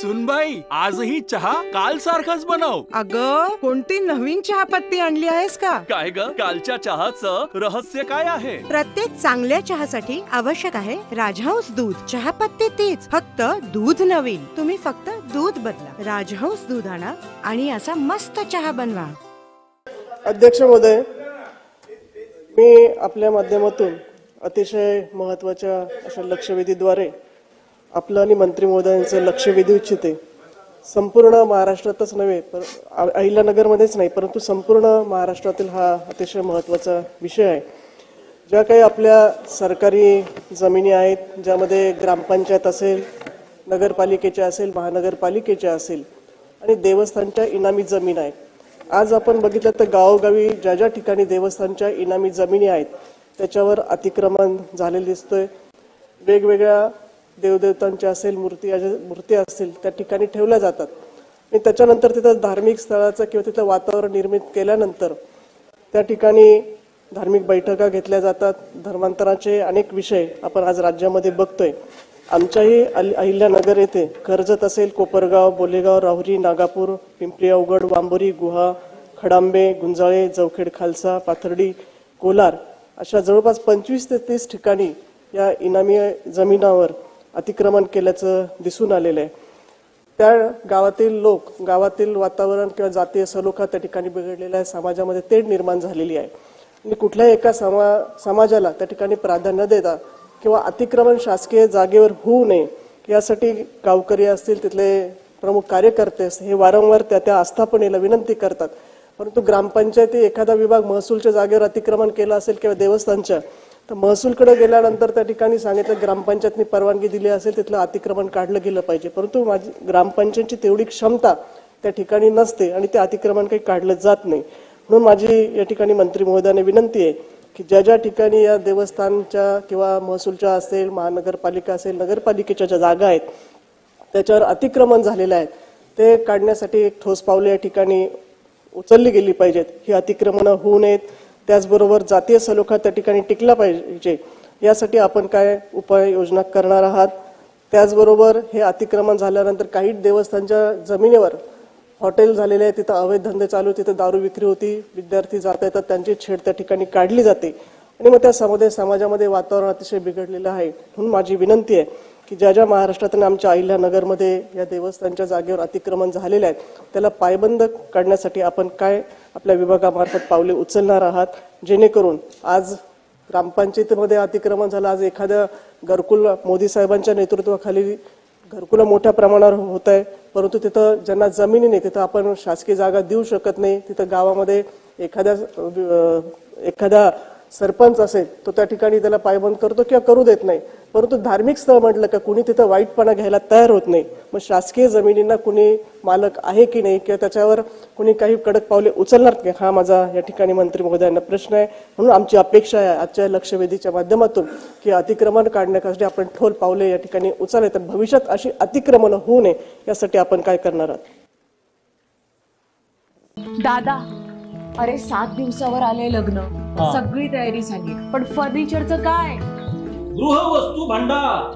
सुनबाई, आजही चहा काल सारखाच बनव. अगं, कोणती नवीन चहापत्ती आणली आहेस का? काय ग, कालच्या चहाचं रहस्य काय आहे? प्रत्येक चांगल्या चहासाठी आवश्यक आहे राजहंस दूध. चहापत्ती तीच, फक्त दूध नवीन. तुम्ही फक्त दूध बदला. राजहंस दूध आणा आणि असा मस्त चहा बनवा. अध्यक्ष महोदय, मी आपल्या माध्यमातून अतिशय महत्त्वाच्या अशा लक्षवेधीद्वारे आपलं आणि मंत्री महोदयांचं लक्ष वेधू इच्छिते. संपूर्ण महाराष्ट्रातच नव्हे, अहिल्यानगरमध्येच नाही, परंतु संपूर्ण महाराष्ट्रातील हा अतिशय महत्त्वाचा विषय आहे. ज्या काही आपल्या सरकारी जमिनी आहेत, ज्यामध्ये ग्रामपंचायत असेल, नगरपालिकेच्या असेल, महानगरपालिकेच्या असेल आणि देवस्थानच्या इनामी जमीन आहेत. आज आपण बघितलं तर गावोगावी ज्या ज्या ठिकाणी देवस्थानच्या इनामी जमिनी आहेत त्याच्यावर अतिक्रमण झालेलं दिसतोय. वेगवेगळ्या देवदेवतांच्या असेल, मूर्ती असतील त्या ठिकाणी ठेवल्या जातात आणि त्याच्यानंतर तिथं धार्मिक स्थळाचं किंवा तिथं वातावरण निर्मित केल्यानंतर त्या ठिकाणी धार्मिक बैठका घेतल्या जातात. धर्मांतराचे अनेक विषय आपण आज राज्यामध्ये बघतोय. आमच्याही अहिल्यानगर येथे कर्जत असेल, कोपरगाव, बोलेगाव, राहुरी, नागापूर, पिंपरी अवघड, वांबोरी, गुहा, खडांबे, गुंजाळे, जवखेड खालसा, पाथर्डी, कोलार अशा जवळपास 25 ते 30 ठिकाणी या इनामी जमिनावर अतिक्रमण केल्याचं दिसून आलेलं आहे. त्या गावातील लोक, गावातील वातावरण किंवा जातीय सलोखा त्या ठिकाणी बिघडलेला आहे. समाजामध्ये तेढ निर्माण झालेली आहे आणि कुठल्याही एका समाजाला त्या ठिकाणी प्राधान्य देता किंवा अतिक्रमण शासकीय जागेवर होऊ नये यासाठी गावकरी असतील, तिथले प्रमुख कार्यकर्ते असतील, हे वारंवार त्या आस्थापनेला विनंती करतात. परंतु ग्रामपंचायती एखादा विभाग महसूलच्या जागेवर अतिक्रमण केलं असेल किंवा देवस्थानच्या, तर महसूलकडे गेल्यानंतर त्या ठिकाणी सांगितलं ग्रामपंचायतनी परवानगी दिली असेल, तिथलं अतिक्रमण काढलं गेलं पाहिजे. परंतु माझी ग्रामपंचायतची तेवढी क्षमता त्या ठिकाणी नसते आणि ते अतिक्रमण काही काढलं जात नाही. म्हणून माझी या ठिकाणी मंत्री महोदयांना विनंती आहे की ज्या ज्या ठिकाणी या देवस्थानच्या किंवा महसूलच्या असेल, महानगरपालिका असेल, नगरपालिकेच्या ज्या जागा आहेत त्याच्यावर अतिक्रमण झालेलं आहे ते काढण्यासाठी एक ठोस पावले या ठिकाणी उचलली गेली पाहिजेत. ही अतिक्रमणं होऊ नयेत. त्याचबरोबर जातीय सलोखा त्या ठिकाणी टिकला पाहिजे यासाठी आपण काय उपाययोजना करणार आहात. त्याचबरोबर हे अतिक्रमण झाल्यानंतर काही देवस्थानच्या जमिनीवर हॉटेल झालेले आहे, तिथं अवैध धंदे चालू, तिथं दारू विक्री होती, विद्यार्थी जात येतात, त्यांची छेड त्या ठिकाणी काढली जाते आणि मग त्या समाजामध्ये वातावरण अतिशय बिघडलेलं आहे. म्हणून माझी विनंती आहे की ज्या ज्या महाराष्ट्रात आमच्या अहिल्यानगरमध्ये या देवस्थानच्या जागेवर अतिक्रमण झालेले आहेत त्याला पायबंद काढण्यासाठी आपण काय आपल्या विभागामार्फत पावले उचलणार आहात, जेणेकरून आज ग्रामपंचायतीमध्ये अतिक्रमण झालं, आज एखाद्या घरकुल मोदी साहेबांच्या नेतृत्वाखाली घरकुलं मोठ्या प्रमाणावर होत आहे, परंतु तिथं ज्यांना जमिनी नाही तिथं आपण शासकीय जागा देऊ शकत नाही. तिथं गावामध्ये एखादा सरपंच असेल तो त्या ठिकाणी त्याला पायबंद करतो किंवा करू देत नाही. परंतु धार्मिक स्थळ म्हटलं का कुणी तिथं वाईटपणा घ्यायला तयार होत नाही. मग शासकीय जमिनींना कुणी मालक आहे की नाही किंवा त्याच्यावर कुणी काही कडक पावले उचलणार की, हा माझा या ठिकाणी मंत्री महोदयांना प्रश्न आहे. म्हणून आमची अपेक्षा आहे आजच्या लक्षवेधीच्या माध्यमातून की अतिक्रमण काढण्यासाठी आपण ठोस पावले या ठिकाणी उचलले, तर भविष्यात अशी अतिक्रमण होऊ नये यासाठी आपण काय करणार आहात. दादा, अरे 7 दिवसावर आले लग्न, सगळी तयारी झाली, पण फर्निचरचं काय? गृहवस्तू भांडार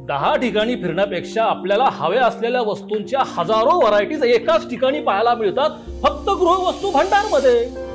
10 ठिकाणी फिरण्यापेक्षा आपल्याला हव्या असलेल्या वस्तूंच्या हजारो व्हरायटीज एकाच ठिकाणी पाहायला मिळतात फक्त गृहवस्तू भांडार मध्ये.